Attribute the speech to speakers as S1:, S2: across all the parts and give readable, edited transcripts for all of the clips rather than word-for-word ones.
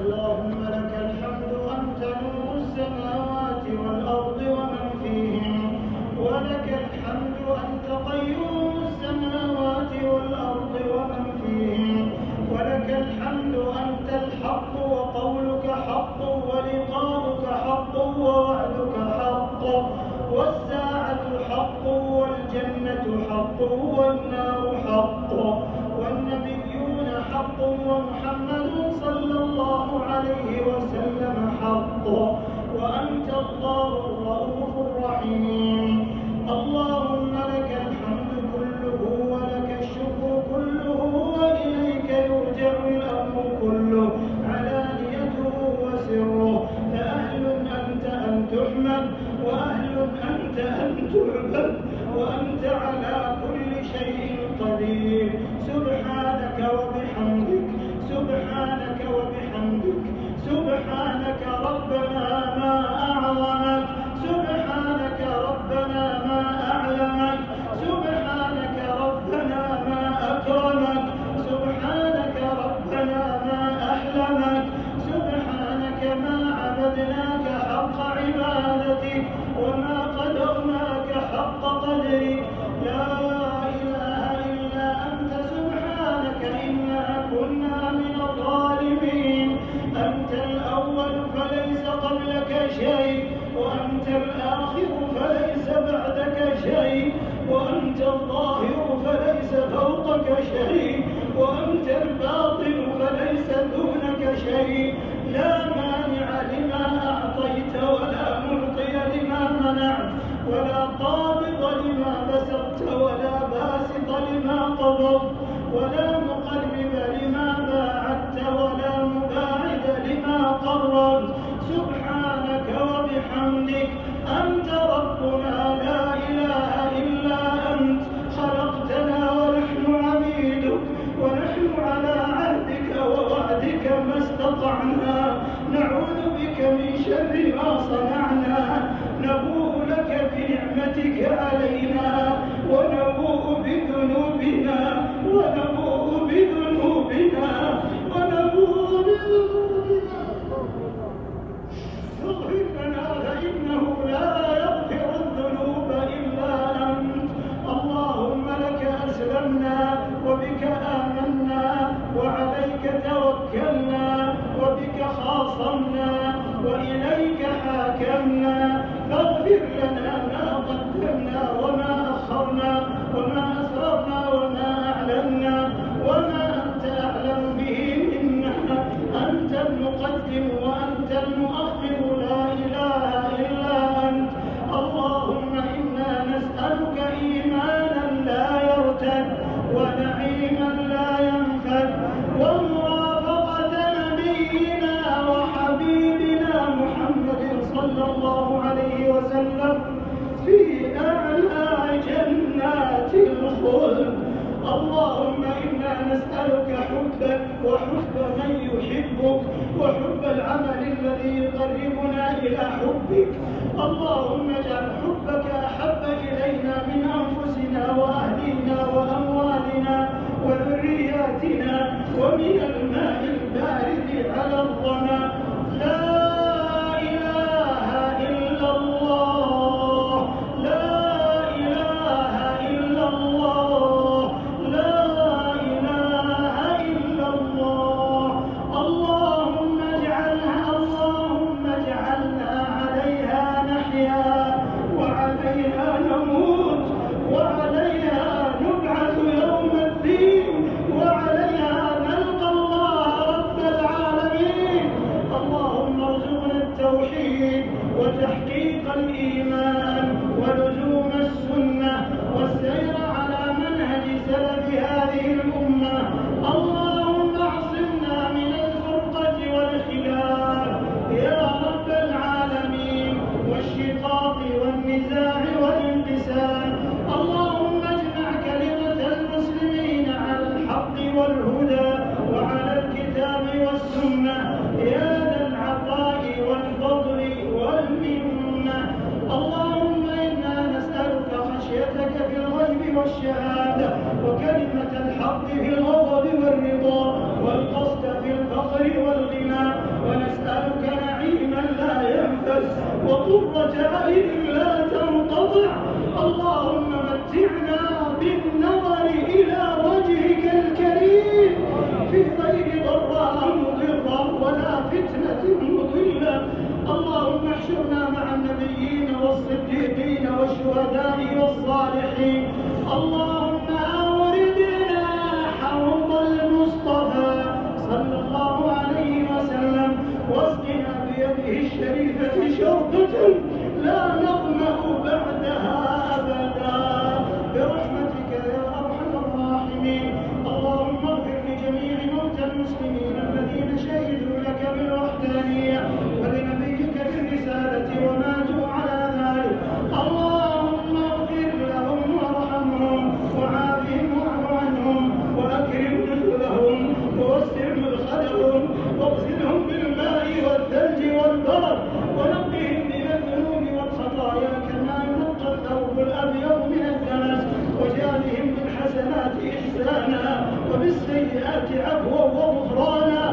S1: اللهم لك الحمد أنت نور السماوات والأرض ومن فيهن، ولك الحمد أنت قيوم السماوات والأرض ومن فيهن، ولك الحمد أنت الحق وقولك حق ولقاؤك حق ووعدك حق والساعة حق والجنة حق والنار حق والنبيون حق ومحمد صلى الله عليه وسلم حق، وأنت الله الرؤوف الرحيم. اللهم لك الحمد كله ولك الشكر كله وإليك يرجع الأمر كله علانيته وسره، فأهل أنت أن تحمد وأهل أنت أن تعبد وأنت على كل شيء قدير. سبحانك وبحمدك سبحانك وبحمدك سبحانك ربنا ما أعظمك، سبحانك ربنا ما أعلمك، سبحانك ربنا ما أكرمك، سبحانك ربنا ما أحلمك، سبحانك ما عبدناك حق عبادتك وما قدرناك حق قدرك. لا إله إلا أنت سبحانك إنا كنا من الظالمين. أنت الأول فليس قبلك شيء، وأنت الآخر فليس بعدك شيء، وأنت الظاهر فليس فوقك شيء، وأنت الباطن فليس دونك شيء. لا مانع لما أعطيت ولا معطي لما منعت، ولا قابض لما بسطت ولا باسط لما قبضت، ولا مقرب لما باعدت ولا مباعد لما قربت. سبحانك وبحمدك أنت ربنا لا إله إلا أنت، خلقتنا ونحن عبيدك، ونحن على عهدك ووعدك ما استطعنا، نعوذ بك من شر ما صنعنا، نبوء لك بنعمتك علينا ونبوء بذنوبنا ونبوء بذنوبنا ونبوء بذنوبنا. فاغفر لنا فإنه لا يغفر الذنوب إلا أنت. اللهم لك أسلمنا وبك آمنا وعليك توكلنا وبك خاصمنا وإليك حاكمنا، فاغفر لنا ما قدمنا وما أخرنا وما أسررنا وما أعلنا وما أنت أعلم به منا. أنت المقدم وأنت المؤخر، لا إله إلا أنت. اللهم إنا نسألك إيمانا لا يرتد ونعيما لا ينفد ومرافقة نبينا وحبيبنا محمد صلى الله عليه وسلم في أعلى جنات الخلد. اللهم إنا نسألك حبك وحب من يحبك وحب العمل الذي يقربنا إلى حبك. اللهم اجعل حبك أحب إلينا من أنفسنا وأهلنا وأموالنا وذرياتنا ومن الماء البارد على الظما. لا إله إلا الله، لا إله إلا الله، لا إله إلا الله. اللهم اجعلنا عليها نحيا وعليها نموت وعليها نبعث يوم الدين وعليها نلقى الله رب العالمين. اللهم ارزقنا التوحيد وتحقيق الإيمان ولزوم السنة والسير على منهج سلف هذه الأمة. اللهم اعصمنا من الفرقة والخلاف يا رب العالمين والشقاق والنزاع والانقسام. اللهم اجمع كلمة المسلمين على الحق والهدى وعلى الكتاب والسنة يا ذا العطاء والفضل والمنة. اللهم إنا نسألك خشيتك في الغيب والشهادة وكلمة الحق في الغضب والرضا والقصد في الفقر والغنى نسألك نعيما لا ينفد وقرة عين لا تنقطع. اللهم متعنا بالنظر إلى وجهك الكريم في غير ضراء مضرة ولا فتنة مضلة. اللهم احشرنا مع النبيين والصديقين والشهداء والصالحين. اللهم أوردنا حوض المصطفى صلى الله عليه وسلم واسقنا بيده الشريفة شربة لا نظمأ بعدها أبدا برحمتك يا أرحم الراحمين. اللهم اغفر لجميع موتى المسلمين الذين شهدوا لك بالوحدانية ولنبيك بالرسالة وماتوا على ذلك. اللهم اغفر لهم وارحمهم وعافهم واعف عنهم وأكرم نزلهم ووسع مدخلهم واغسلهم بالماء والثلج والبرد ونقهم من الذنوب والخطايا كما ينقى الثوب الأبيض من الدنس وجازهم بالحسنات إحسانا وبالسيئات عفوا وغفرانا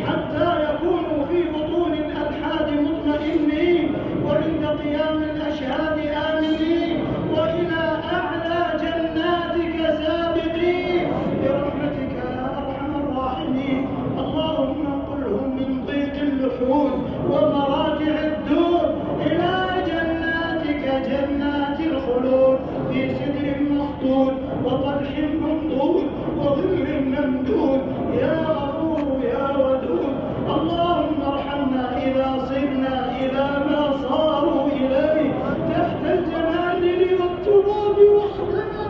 S1: حتى يكونوا في بطون الألحاد مطمئنين وعند قيام الأشهاد آمنين وإلى أعلى جناتك سابقين برحمتك يا أرحم الراحمين. اللهم انقلهم من ضيق اللحود ومراجع الدور إلى جناتك جنات الخلود في سدر مخضود وطلح منضود وظل ممدود يا غفور يا ودود. اللهم ارحمنا إذا صرنا إلى ما صاروا إليه تحت الجنادل والتراب وحدنا.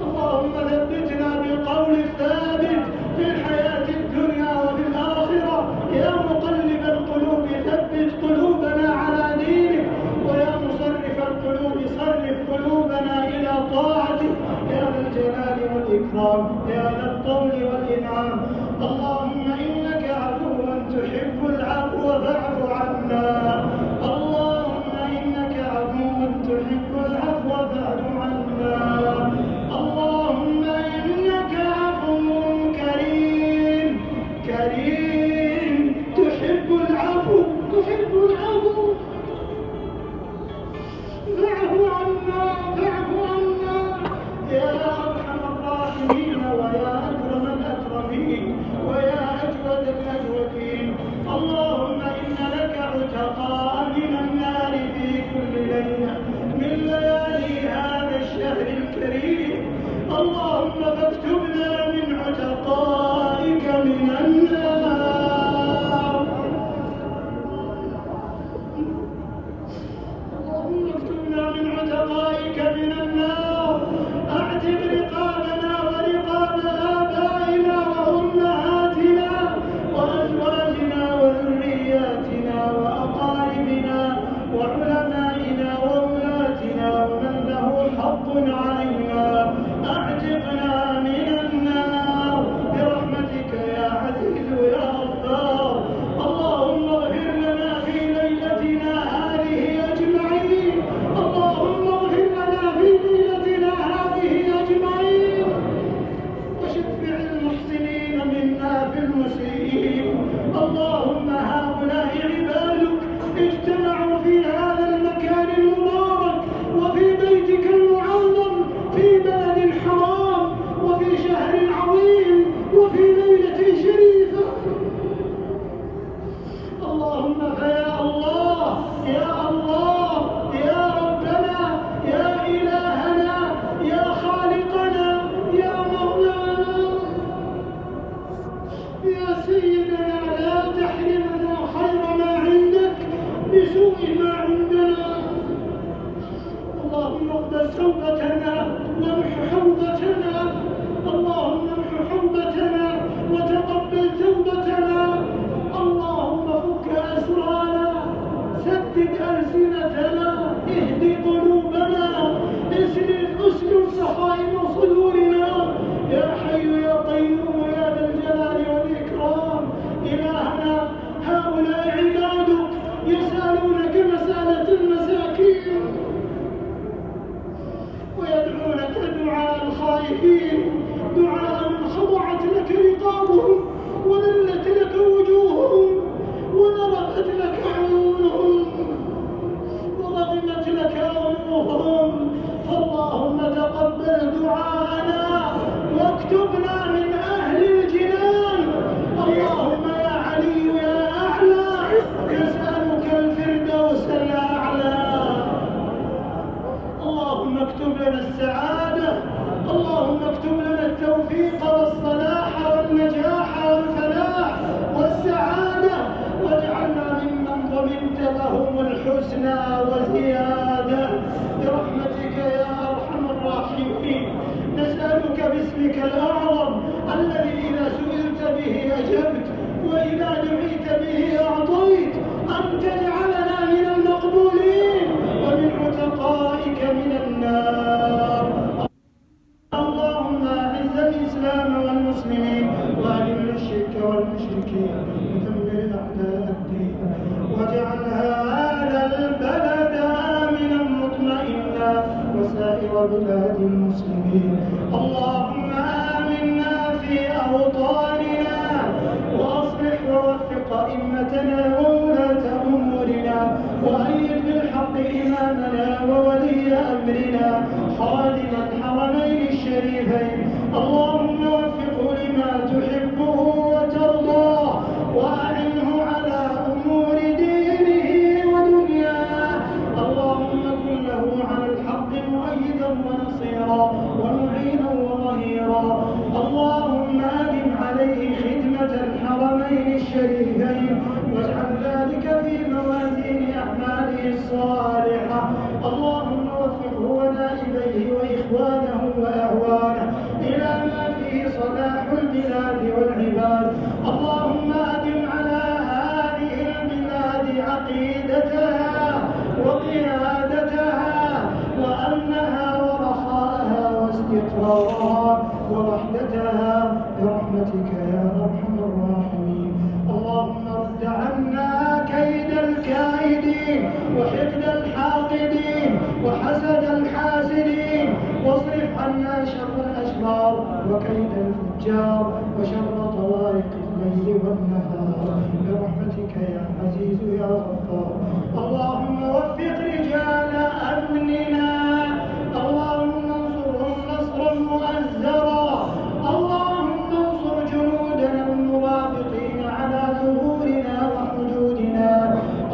S1: اللهم ثبتنا بالقول الثابت في الحياة الدنيا وفي الآخرة. يا مقلب القلوب ثبت قلوبنا على دينك ويا مصرف القلوب صرف قلوبنا إلى طاعتك يا ذا الجلال والإكرام يا ذا الطول والإنعام. اللهم إنك عفو تحب العفو فاعف عنا. اللهم إنك عفو تحب العفو فاعف عنا. اللهم إنك عفو كريم كريم تحب العفو فاعف عنا يا أرحم الراحمين ويا أكرم الأكرمين ويا أجود الأجودين. اللهم إن لك عتقاء من النار في كل ليلة من ليالي هذا الشهر الكريم. اللهم فاكتبنا من عتقائك من النار. اللهم اكتبنا من عتقائك من النار. اعتق رقابنا ورقاب آبائنا وأمهاتنا وأزواجنا وذرياتنا وأقاربنا وعلمائنا وولاتنا ومن له حق علينا. اعتقنا من النار برحمتك يا عزيز يا غفار. اللهم اغفر لنا في ليلتنا هذه أجمعين. اللهم اغفر لنا في ليلتنا هذه أجمعين وشفع المحسنين منا في المسيئين. اللهم هؤلاء عبادك اجتمعوا في هذا المكان المبارك وفي بيتك المعظم في بلد حرام وفي شهر عظيم وفي ليلة شريفة. اللهم فيا الله يا الله يا ربنا يا إلهنا يا خالقنا يا مولانا يا سيدنا لا تحرمنا خير ما عندك بسوء ما عندنا. اللهم اقبل توبتنا وامح حوبتنا. اللهم امح حوبتنا وتقبل توبتنا. اللهم فك أسرانا سدد ألسنتنا اهد قلوبنا اسلل سخائم صدورنا يا حي يا قيوم يا ذا الجلال والإكرام. إلهنا هؤلاء عبادك يسألونك مسألة المساكين ويدعونك دعاء الخائفين دعاء من خضعت لك رقابهم وذلت لك وجوههم الحسنى وزيادة برحمتك يا أرحم الراحمين. نسألك باسمك الأعظم الذي إذا سئلت به أجبت وإذا دعيت به أعطيت أن تجعلنا من المقبولين ومن عتقائك من النار. اللهم أعز الإسلام والمسلمين وأذل الشرك والمشركين ودمر أعداء الدين واجعل هذا البلد آمنا مطمئنا وسائر بلاد المسلمين. اللهم آمنا في أوطاننا وأصلح ووفق أئمتنا وولاة أمورنا وأيد بالحق إمامنا وولي أمرنا خادم الحرمين الشريفين. اللهم وفقه لما تحبه وترضاه وأعنه على أمور دينه ودنياه. اللهم كن له على الحق مؤيدا ونصيرا ومعينا وظهيرا. اللهم أدم عليه خدمة الحرمين الشريفين واجعل ذلك في موازين أعماله الصالحة. اللهم وفقه ونائبيه وإخوانه وأعوانه إلى ما فيه صلاح البلاد والعباد. اللهم أدم على هذه البلاد عقيدتها وقيادتها وأمنها ورخاءها واستقرارها ووحدتها برحمتك يا أرحم الراحمين. اللهم رد عنا كيد الكائدين وحقد الحاقدين وحسد الحاسدين واصرف عنا شر الأشرار وكيد الفجار وشر طوارق الليل والنهار برحمتك يا عزيز يا غفار. اللهم وفق رجال أمننا. اللهم انصرهم نصرا مؤزرا. اللهم انصر جنودنا المرابطين على ظهورنا وحدودنا.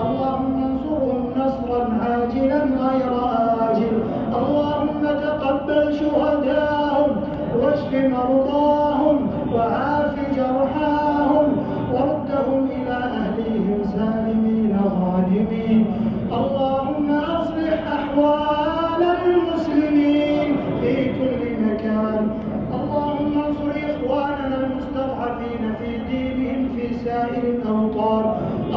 S1: اللهم انصرهم نصرا عاجلا غير آجل. اللهم تقبل شهداهم واشف مرضاهم وعاف جرحاهم وردهم إلى أهليهم سالمين غانمين. اللهم أصلح أحوال المسلمين في كل مكان. اللهم انصر إخواننا المستضعفين في دينهم في سائر الأوطان.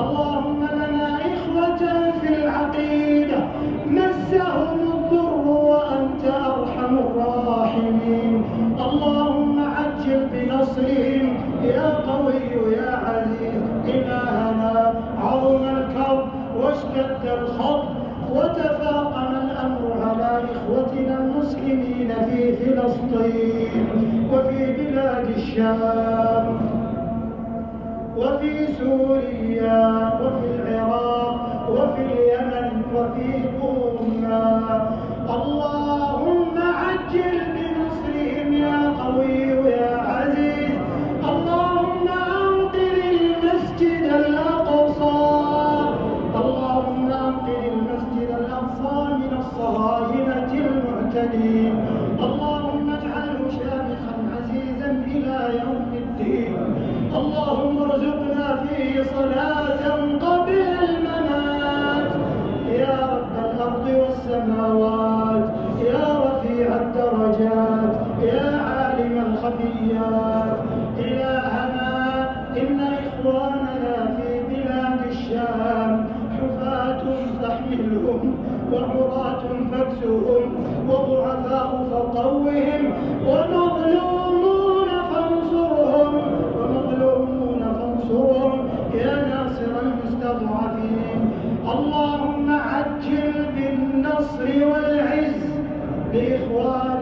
S1: اللهم لنا إخوة في العقيدة مسهم الضر وأنت أرحم الراحمين. اللهم عجل بنصرهم يا قوي يا عزيز. إلهنا عظم الكرب واشتد الخط وتفاقم الأمر على إخوتنا المسلمين في فلسطين وفي بلاد الشام وفي سوريا وفي العراق وفي اليمن وفي بورما. اللهم عجل بنصرهم يا قوي يا عزيز. اللهم أنقذ المسجد الأقصى. اللهم أنقذ المسجد الأقصى من الصهاينة المعتدين. اللهم اجعله شامخا عزيزا إلى يوم الدين. اللهم ارزقنا فيه صلاة قبل الممات يا رب الأرض والسماوات يا رفيع الدرجات يا عالم الخفيات. إلهنا إن إخواننا في بلاد الشام حفاة فاحملهم وعراة فاكسهم وضعفاء فقوهم ومظلومون فانصرهم يا ناصر المستضعفين. اللهم عجل بالنصر والعز لإخواننا